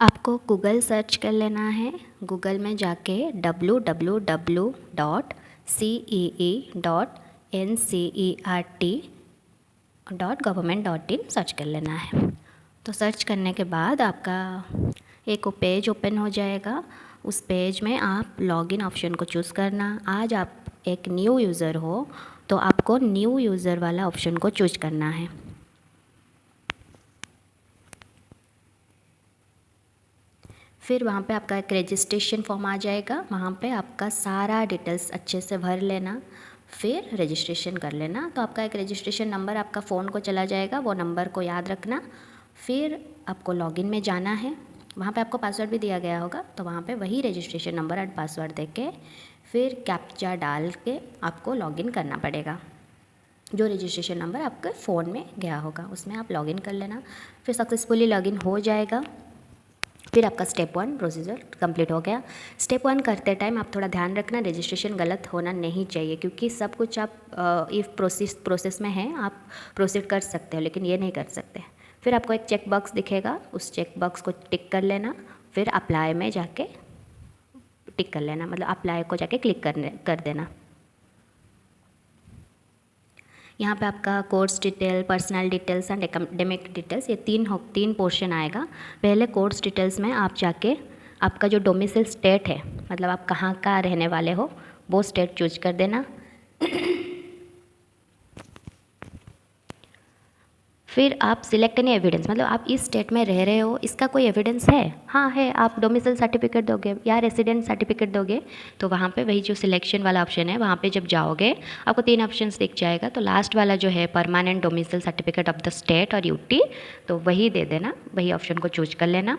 आपको Google search कर लेना है। गूगल में जाके www.cee.ncert.gov.in सर्च कर लेना है। तो सर्च करने के बाद आपका एक पेज ओपन हो जाएगा। उस पेज में आप लॉगिन ऑप्शन को चूज़ करना। आज आप एक न्यू यूज़र हो तो आपको न्यू यूज़र वाला ऑप्शन को चूज करना है। फिर वहाँ पे आपका एक रजिस्ट्रेशन फॉर्म आ जाएगा, वहाँ पे आपका सारा डिटेल्स अच्छे से भर लेना, फिर रजिस्ट्रेशन कर लेना। तो आपका एक रजिस्ट्रेशन नंबर आपका फ़ोन को चला जाएगा, वो नंबर को याद रखना। फिर आपको लॉगिन में जाना है, वहाँ पे आपको पासवर्ड भी दिया गया होगा, तो वहाँ पे वही रजिस्ट्रेशन नंबर एंड पासवर्ड दे के फिर कैप्चा डाल के आपको लॉगिन करना पड़ेगा। जो रजिस्ट्रेशन नंबर आपके फ़ोन में गया होगा उसमें आप लॉगिन कर लेना। फिर सक्सेसफुली लॉगिन हो जाएगा। फिर आपका स्टेप 1 प्रोसीजर कंप्लीट हो गया। स्टेप 1 करते टाइम आप थोड़ा ध्यान रखना, रजिस्ट्रेशन गलत होना नहीं चाहिए, क्योंकि सब कुछ आप इफ़ प्रोसेस में है आप प्रोसीड कर सकते हो, लेकिन ये नहीं कर सकते। फिर आपको एक चेक बॉक्स दिखेगा, उस चेक बॉक्स को टिक कर लेना। फिर अप्लाई में जाके टिक कर लेना, मतलब अप्लाई को जाके क्लिक कर देना। यहाँ पे आपका course detail, personal details and academic details, ये तीन पोर्शन आएगा। पहले कोर्स डिटेल्स में आप जाके आपका जो डोमिसाइल स्टेट है, मतलब आप कहाँ का रहने वाले हो, वो स्टेट चूज कर देना। फिर आप सिलेक्ट एनी एविडेंस, मतलब आप इस स्टेट में रह रहे हो, इसका कोई एविडेंस है? हाँ है, आप डोमिसाइल सर्टिफिकेट दोगे या रेसिडेंट सर्टिफिकेट दोगे, तो वहाँ पे वही जो सिलेक्शन वाला ऑप्शन है, वहाँ पे जब जाओगे आपको 3 ऑप्शंस दिख जाएगा। तो लास्ट वाला जो है permanent domicile certificate of the state और यूटी, तो वही दे देना, वही ऑप्शन को चूज कर लेना।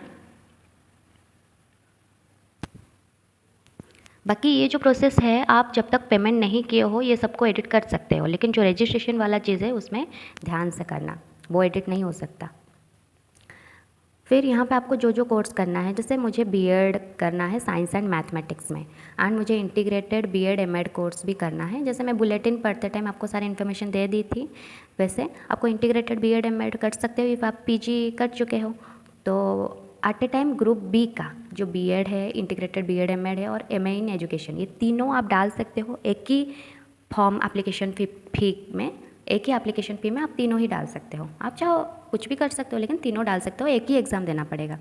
बाकी ये जो प्रोसेस है, आप जब तक पेमेंट नहीं किए हो ये सबको एडिट कर सकते हो, लेकिन जो रजिस्ट्रेशन वाला चीज़ है उसमें ध्यान से करना, वो एडिट नहीं हो सकता। फिर यहाँ पे आपको जो जो कोर्स करना है, जैसे मुझे बीएड करना है साइंस एंड मैथमेटिक्स में, एंड मुझे इंटीग्रेटेड बीएड एमएड कोर्स भी करना है। जैसे मैं बुलेटिन पढ़ते टाइम आपको सारी इन्फॉर्मेशन दे दी थी, वैसे आपको इंटीग्रेटेड बीएड एमएड कर सकते हो इफ़ आप पीजी कर चुके हो। तो at a time group B का जो बीएड है, इंटीग्रेटेड बीएड एमएड है और एमए इन एजुकेशन, ये तीनों आप डाल सकते हो एक ही फॉर्म एप्लीकेशन फी में। एक ही एप्लीकेशन फ़ी में आप तीनों ही डाल सकते हो। आप चाहो कुछ भी कर सकते हो, लेकिन तीनों डाल सकते हो, एक ही एग्ज़ाम देना पड़ेगा।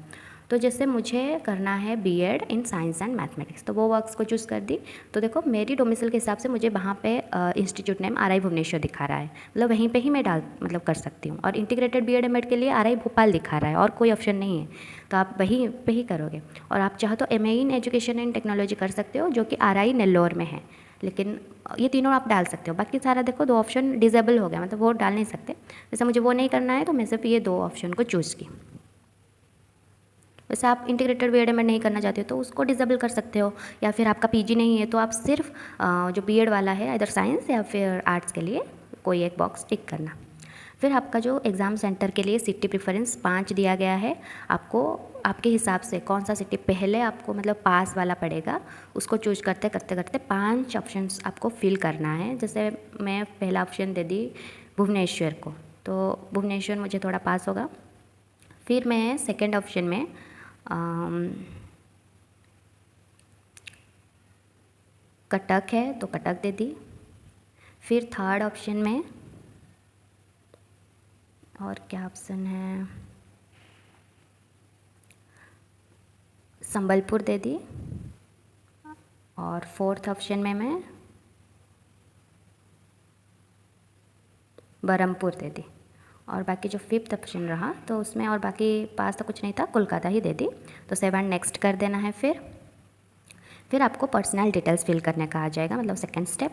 तो जैसे मुझे करना है B Ed in science and mathematics, तो वो वर्क्स को चूज़ कर दी। तो देखो मेरी डोमिसाइल के हिसाब से मुझे वहाँ पे इंस्टीट्यूट नेम आरआई भुवनेश्वर दिखा रहा है, मतलब वहीं पे ही मैं मतलब कर सकती हूँ। और इंटीग्रेटेड बीएड एमएड के लिए आरआई भोपाल दिखा रहा है और कोई ऑप्शन नहीं है, तो आप वहीं पे ही करोगे। और आप चाहो तो MA in education and technology कर सकते हो, जो कि आरआई नेल्लोर में है, लेकिन ये तीनों आप डाल सकते हो। बाकी सारा देखो 2 ऑप्शन डिसेबल हो गया, मतलब वो डाल नहीं सकते। जैसे मुझे वो नहीं करना है तो मैं सिर्फ ये 2 ऑप्शन को चूज़ की। वैसे आप इंटीग्रेटेड बीएड एमएड नहीं करना चाहते हो तो उसको डिसेबल कर सकते हो, या फिर आपका पीजी नहीं है तो आप सिर्फ जो बीएड वाला है इधर साइंस या फिर आर्ट्स के लिए कोई एक बॉक्स टिक करना। फिर आपका जो एग्ज़ाम सेंटर के लिए सिटी प्रेफरेंस 5 दिया गया है, आपको आपके हिसाब से कौन सा सिटी पहले आपको मतलब पास वाला पड़ेगा, उसको चूज करते करते करते 5 ऑप्शंस आपको फिल करना है। जैसे मैं पहला ऑप्शन दे दी भुवनेश्वर को, तो भुवनेश्वर मुझे थोड़ा पास होगा। फिर मैं सेकंड ऑप्शन में कटक है तो कटक दे दी। फिर थर्ड ऑप्शन में और क्या ऑप्शन है, संबलपुर दे दी। और फोर्थ ऑप्शन में मैं बरहमपुर दे दी। और बाकी जो फिफ्थ ऑप्शन रहा तो उसमें और बाकी पास तो कुछ नहीं था, कोलकाता ही दे दी। तो 7 नेक्स्ट कर देना है। फिर आपको पर्सनल डिटेल्स फिल करने का आ जाएगा, मतलब सेकंड स्टेप।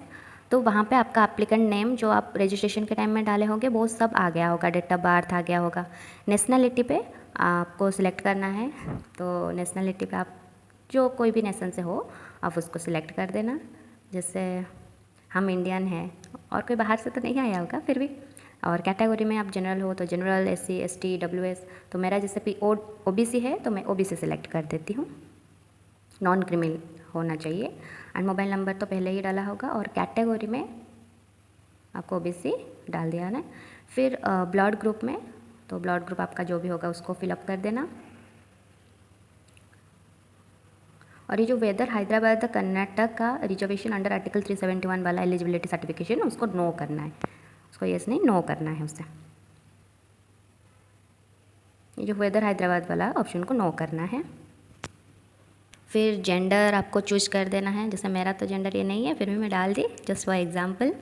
तो वहाँ पे आपका एप्लीकेंट नेम जो आप रजिस्ट्रेशन के टाइम में डाले होंगे वो सब आ गया होगा, डेट ऑफ बर्थ आ गया होगा। नेशनलिटी पे आपको सिलेक्ट करना है, तो नेशनलिटी पे आप जो कोई भी नेशन से हो आप उसको सिलेक्ट कर देना। जैसे हम इंडियन हैं और कोई बाहर से तो नहीं आया होगा फिर भी। और कैटेगरी में आप जनरल हो तो जनरल, एससी, एसटी, डब्ल्यूएस। तो मेरा जैसे ओबीसी है तो मैं ओबीसी सिलेक्ट कर देती हूँ, नॉन क्रिमिनल होना चाहिए। एंड मोबाइल नंबर तो पहले ही डाला होगा। और कैटेगरी में आपको ओबीसी डाल दिया ना। फिर ब्लड ग्रुप में तो ब्लड ग्रुप आपका जो भी होगा उसको फिलअप कर देना। और ये जो वेदर हैदराबाद कर्नाटक का रिजर्वेशन अंडर आर्टिकल 371 वाला एलिजिबिलिटी सर्टिफिकेशन उसको नो करना है, उसको यस नहीं नो करना है उसे। ये जो वेदर हैदराबाद वाला ऑप्शन को नो करना है। फिर जेंडर आपको चूज कर देना है, जैसे मेरा तो जेंडर ये नहीं है फिर भी मैं डाल दी जस्ट फॉर एग्जांपल।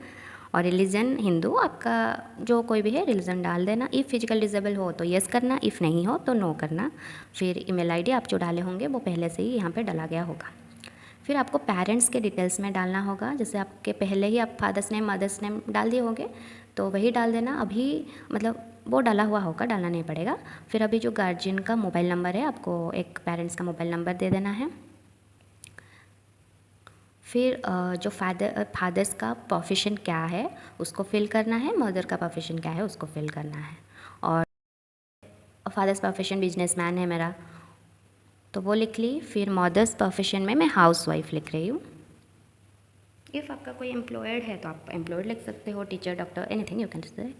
और रिलीजन हिंदू, आपका जो कोई भी है रिलीजन डाल देना। इफ़ फिजिकल डिसेबल हो तो यस करना, इफ़ नहीं हो तो नो करना। फिर ईमेल आईडी आप जो डाले होंगे वो पहले से ही यहाँ पे डाला गया होगा। फिर आपको पेरेंट्स के डिटेल्स में डालना होगा, जैसे आपके पहले ही आप फादर्स नेम मदर्स नेम डाल दिए होंगे तो वही डाल देना। अभी मतलब वो डाला हुआ होगा, डालना नहीं पड़ेगा। फिर अभी जो गार्जियन का मोबाइल नंबर है आपको एक पेरेंट्स का मोबाइल नंबर दे देना है। फिर जो फादर्स का प्रोफेशन क्या है उसको फिल करना है, मदर का प्रोफेशन क्या है उसको फिल करना है। और फादर्स प्रोफेशन बिजनेसमैन है मेरा तो वो लिख ली। फिर मदर्स प्रोफेशन में मैं हाउसवाइफ लिख रही हूँ। इफ़ आपका कोई एम्प्लॉयड है तो आप एम्प्लॉयड लिख सकते हो, teacher, doctor, anything you can say.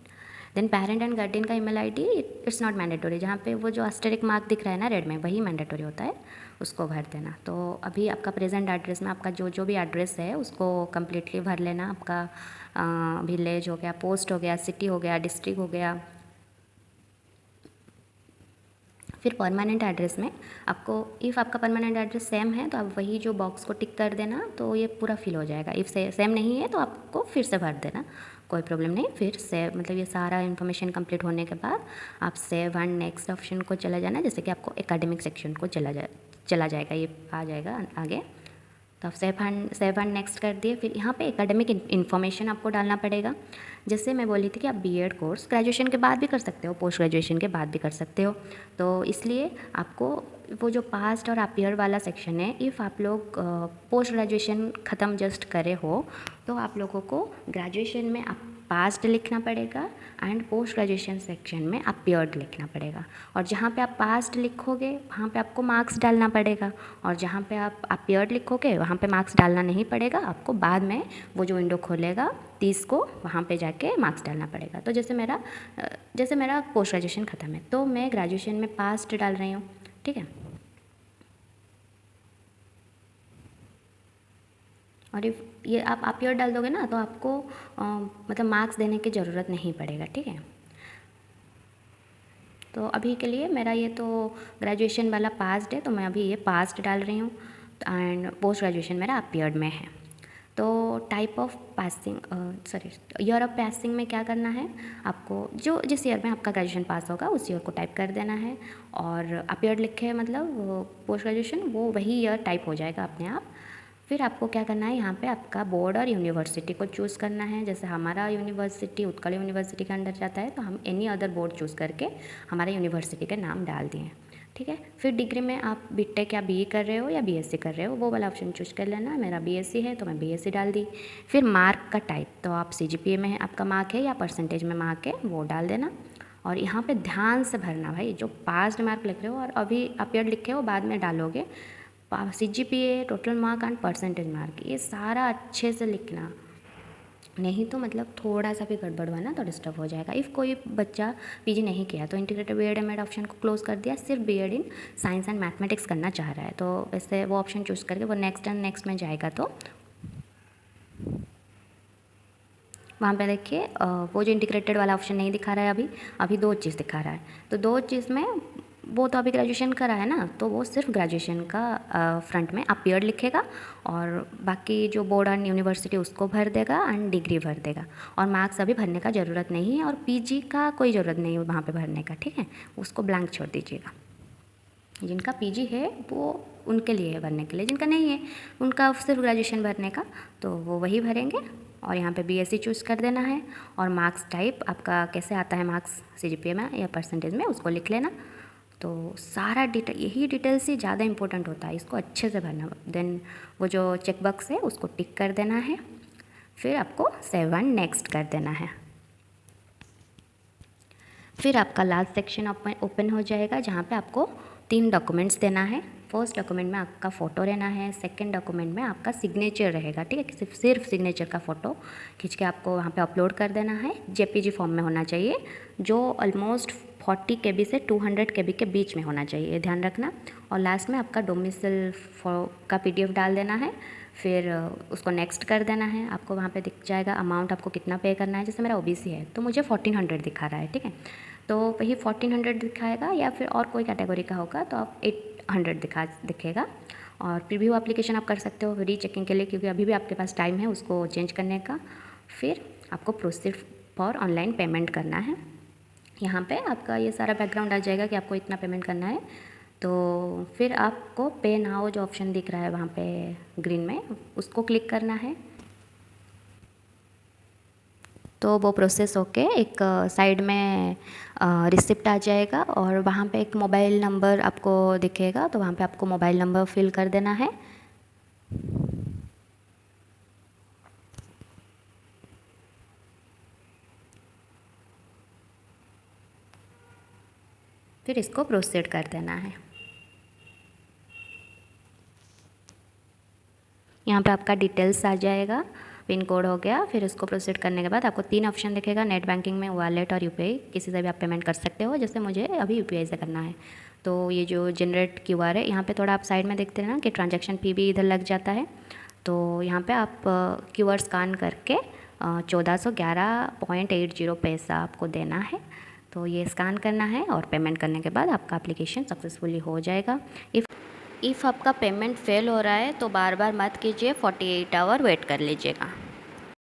Then parent and guardian का email ID it's not mandatory, जहाँ पे वो जो अस्टेरिक मार्क दिख रहा है ना रेड में वही मैंडेटरी होता है, उसको भर देना। तो अभी आपका प्रेजेंट एड्रेस में आपका जो जो भी एड्रेस है उसको कम्प्लीटली भर लेना। आपका विलेज हो गया, पोस्ट हो गया, सिटी हो गया, डिस्ट्रिक्ट हो गया। फिर परमानेंट एड्रेस में आपको इफ़ आपका परमानेंट एड्रेस सेम है तो आप वही जो बॉक्स को टिक कर देना तो ये पूरा फिल हो जाएगा। इफ़ सेम नहीं है तो आपको फिर से भर देना, कोई प्रॉब्लम नहीं। फिर सेव मतलब ये सारा इन्फॉर्मेशन कंप्लीट होने के बाद आप सेव एंड नेक्स्ट ऑप्शन को चला जाना, जैसे कि आपको एकेडमिक सेक्शन को चला जाएगा, ये आ जाएगा आगे। तो आप सेव एंड नेक्स्ट कर दिए। फिर यहाँ पे एकेडमिक इन्फॉर्मेशन आपको डालना पड़ेगा। जैसे मैं बोली थी कि आप बीएड कोर्स ग्रेजुएशन के बाद भी कर सकते हो, पोस्ट ग्रेजुएशन के बाद भी कर सकते हो, तो इसलिए आपको वो जो पास्ट और अपीयर वाला सेक्शन है, इफ़ आप लोग पोस्ट ग्रेजुएशन ख़त्म जस्ट करे हो तो आप लोगों को ग्रेजुएशन में आप पास्ट लिखना पड़ेगा एंड पोस्ट ग्रेजुएशन सेक्शन में अपीयर्ड लिखना पड़ेगा। और जहाँ पे आप पास्ट लिखोगे वहाँ पे आपको मार्क्स डालना पड़ेगा, और जहाँ पे आप अपीयर्ड लिखोगे वहाँ पे मार्क्स डालना नहीं पड़ेगा। आपको बाद में वो जो विंडो खोलेगा 30 को वहाँ पे जाके मार्क्स डालना पड़ेगा। तो जैसे मेरा पोस्ट ग्रेजुएशन ख़त्म है तो मैं ग्रेजुएशन में पास्ट डाल रही हूँ, ठीक है। और इफ ये आप अपीयर डाल दोगे ना तो आपको मतलब मार्क्स देने की ज़रूरत नहीं पड़ेगा, ठीक है। तो अभी के लिए मेरा ये तो ग्रेजुएशन वाला पास्ट है तो मैं अभी ये पास्ट डाल रही हूँ एंड पोस्ट ग्रेजुएशन मेरा अपीयर्ड में है। तो type of passing year of passing में क्या करना है, आपको जो जिस ईयर में आपका ग्रेजुएशन पास होगा उस ईयर को टाइप कर देना है। और अपीयर्ड लिखे मतलब पोस्ट ग्रेजुएशन वो वही ईयर टाइप हो जाएगा अपने आप। फिर आपको क्या करना है, यहाँ पे आपका बोर्ड और यूनिवर्सिटी को चूज़ करना है। जैसे हमारा यूनिवर्सिटी उत्कल यूनिवर्सिटी के अंदर जाता है तो हम एनी अदर बोर्ड चूज़ करके हमारे यूनिवर्सिटी के नाम डाल दिए, ठीक है। फिर डिग्री में आप बीटेक या बीई कर रहे हो या बीएससी कर रहे हो वो वाला ऑप्शन चूज कर लेना। मेरा बीएससी है तो मैं बीएससी डाल दी। फिर मार्क का टाइप, तो आप सीजीपीए में आपका मार्क है या परसेंटेज में मार्क है वो डाल देना। और यहाँ पे ध्यान से भरना भाई, जो पास्ट मार्क लिख रहे हो और अभी अपीयर लिखे हो बाद में डालोगे, CGPA, total mark and percentage mark, ये सारा अच्छे से लिखना, नहीं तो मतलब थोड़ा सा भी गड़बड़ हुआ ना तो डिस्टर्ब हो जाएगा। इफ़ कोई बच्चा पीजी नहीं किया तो इंटीग्रेटेड बीएड एमएड ऑप्शन को क्लोज कर दिया, सिर्फ B Ed in science and mathematics करना चाह रहा है तो वैसे वो ऑप्शन चूज़ करके वो नेक्स्ट एंड नेक्स्ट में जाएगा। तो वहाँ पे देखिए वो जो इंटीग्रेटेड वाला ऑप्शन नहीं दिखा रहा है, अभी दो चीज़ दिखा रहा है। तो दो चीज़ में वो तो अभी ग्रेजुएशन करा है ना तो वो सिर्फ ग्रेजुएशन का फ्रंट में अपीयर्ड लिखेगा और बाकी जो बोर्ड एंड यूनिवर्सिटी उसको भर देगा एंड डिग्री भर देगा। और मार्क्स अभी भरने का ज़रूरत नहीं है और पीजी का कोई ज़रूरत नहीं है वहाँ पे भरने का, ठीक है, उसको ब्लैंक छोड़ दीजिएगा। जिनका पीजी है वो उनके लिए है भरने के लिए, जिनका नहीं है उनका सिर्फ ग्रेजुएशन भरने का तो वो वही भरेंगे। और यहाँ पे बीएससी चूज़ कर देना है और मार्क्स टाइप आपका कैसे आता है मार्क्स सीजीपीए में या परसेंटेज में उसको लिख लेना। तो सारा डिटेल, यही डिटेल से ज़्यादा इंपॉर्टेंट होता है, इसको अच्छे से भरना। देन वो जो चेकबॉक्स है उसको टिक कर देना है। फिर आपको सेव एंड नेक्स्ट कर देना है। फिर आपका लास्ट सेक्शन ओपन हो जाएगा जहाँ पे आपको 3 डॉक्यूमेंट्स देना है। फर्स्ट डॉक्यूमेंट में आपका फ़ोटो रहना है, सेकंड डॉक्यूमेंट में आपका सिग्नेचर रहेगा, ठीक है, सिर्फ सिग्नेचर का फ़ोटो खींच के आपको वहाँ पे अपलोड कर देना है। जेपीजी फॉर्म में होना चाहिए जो ऑलमोस्ट 40 KB से 200 KB के बीच में होना चाहिए, ये ध्यान रखना। और लास्ट में आपका डोमिसाइल का PDF डाल देना है, फिर उसको नेक्स्ट कर देना है। आपको वहाँ पे दिख जाएगा अमाउंट आपको कितना पे करना है। जैसे मेरा OBC है तो मुझे 1400 दिखा रहा है, ठीक है, तो वही 1400 दिखाएगा, या फिर और कोई कैटेगरी का होगा तो आप 800 दिखेगा। और प्रीव्यू एप्लीकेशन आप कर सकते हो रीचेकिंग के लिए, क्योंकि अभी भी आपके पास टाइम है उसको चेंज करने का। फिर आपको प्रोसीड फॉर ऑनलाइन पेमेंट करना है। यहाँ पे आपका ये सारा बैकग्राउंड आ जाएगा कि आपको इतना पेमेंट करना है। तो फिर आपको पे नाउ जो ऑप्शन दिख रहा है वहाँ पे ग्रीन में, उसको क्लिक करना है। तो वो प्रोसेस होके एक साइड में रिसिप्ट आ जाएगा, और वहाँ पे एक मोबाइल नंबर आपको दिखेगा, तो वहाँ पे आपको मोबाइल नंबर फिल कर देना है। फिर इसको प्रोसीड कर देना है। यहाँ पे आपका डिटेल्स आ जाएगा, पिन कोड हो गया। फिर उसको प्रोसीड करने के बाद आपको 3 ऑप्शन दिखेगा, नेट बैंकिंग में, वॉलेट और UPI, किसी से भी आप पेमेंट कर सकते हो। जैसे मुझे अभी UPI से करना है, तो ये जो जनरेट QR है, यहाँ पे थोड़ा आप साइड में देखते हैं ना कि ट्रांजैक्शन फी भी इधर लग जाता है। तो यहाँ पे आप QR स्कैन करके 1411.80 पैसा आपको देना है। तो ये स्कैन करना है और पेमेंट करने के बाद आपका एप्लीकेशन सक्सेसफुली हो जाएगा। इफ़ आपका पेमेंट फेल हो रहा है तो बार बार मत कीजिए, 48 आवर वेट कर लीजिएगा।